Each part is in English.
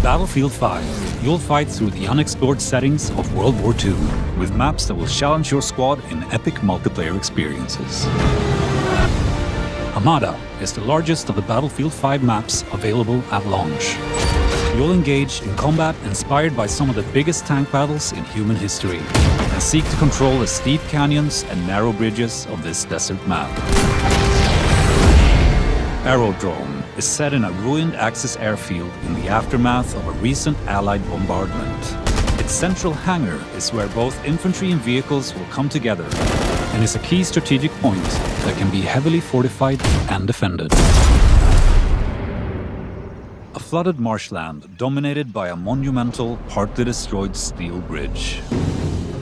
Battlefield 5, you'll fight through the unexplored settings of World War II, with maps that will challenge your squad in epic multiplayer experiences. Armada is the largest of the Battlefield 5 maps available at launch. You'll engage in combat inspired by some of the biggest tank battles in human history, and seek to control the steep canyons and narrow bridges of this desert map. Aerodrome is set in a ruined Axis airfield in the aftermath of a recent Allied bombardment. Its central hangar is where both infantry and vehicles will come together, and is a key strategic point that can be heavily fortified and defended. A flooded marshland dominated by a monumental, partly destroyed steel bridge.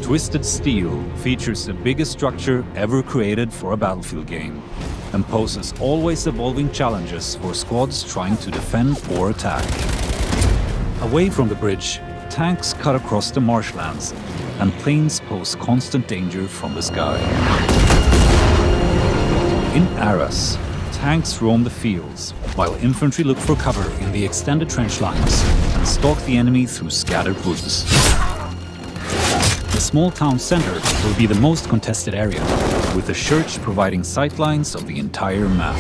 Twisted Steel features the biggest structure ever created for a Battlefield game, and poses always evolving challenges for squads trying to defend or attack. Away from the bridge, tanks cut across the marshlands, and planes pose constant danger from the sky. In Arras, tanks roam the fields, while infantry look for cover in the extended trench lines and stalk the enemy through scattered woods. The small town center will be the most contested area, with the church providing sightlines of the entire map.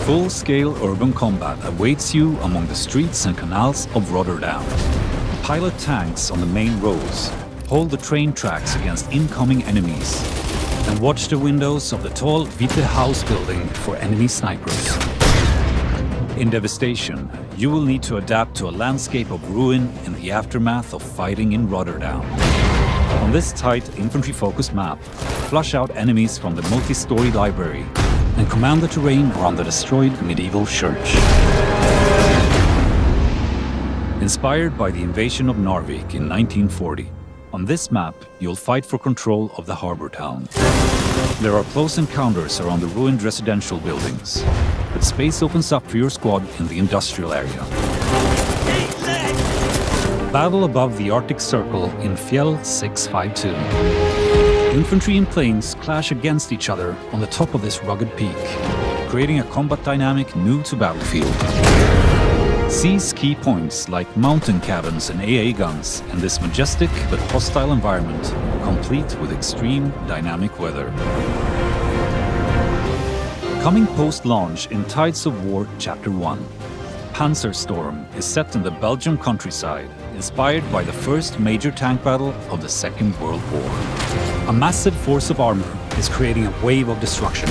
Full-scale urban combat awaits you among the streets and canals of Rotterdam. Pilot tanks on the main roads, hold the train tracks against incoming enemies, and watch the windows of the tall Witte House building for enemy snipers. In Devastation, you will need to adapt to a landscape of ruin in the aftermath of fighting in Rotterdam. On this tight, infantry-focused map, flush out enemies from the multi-story library and command the terrain around the destroyed medieval church. Inspired by the invasion of Narvik in 1940, on this map, you'll fight for control of the harbor town. There are close encounters around the ruined residential buildings, but space opens up for your squad in the industrial area. Battle above the Arctic Circle in Fjell 652. Infantry and planes clash against each other on the top of this rugged peak, creating a combat dynamic new to Battlefield. Seize key points like mountain cabins and AA guns in this majestic but hostile environment, complete with extreme dynamic weather. Coming post-launch in Tides of War Chapter 1, Panzerstorm is set in the Belgian countryside, inspired by the first major tank battle of the Second World War. A massive force of armor is creating a wave of destruction,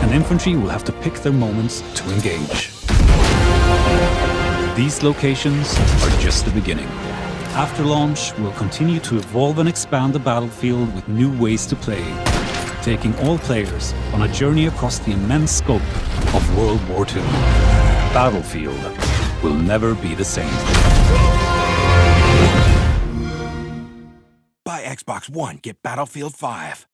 and infantry will have to pick their moments to engage. These locations are just the beginning. After launch, we'll continue to evolve and expand the battlefield with new ways to play, taking all players on a journey across the immense scope of World War II. Battlefield will never be the same. Buy Xbox One, get Battlefield 5.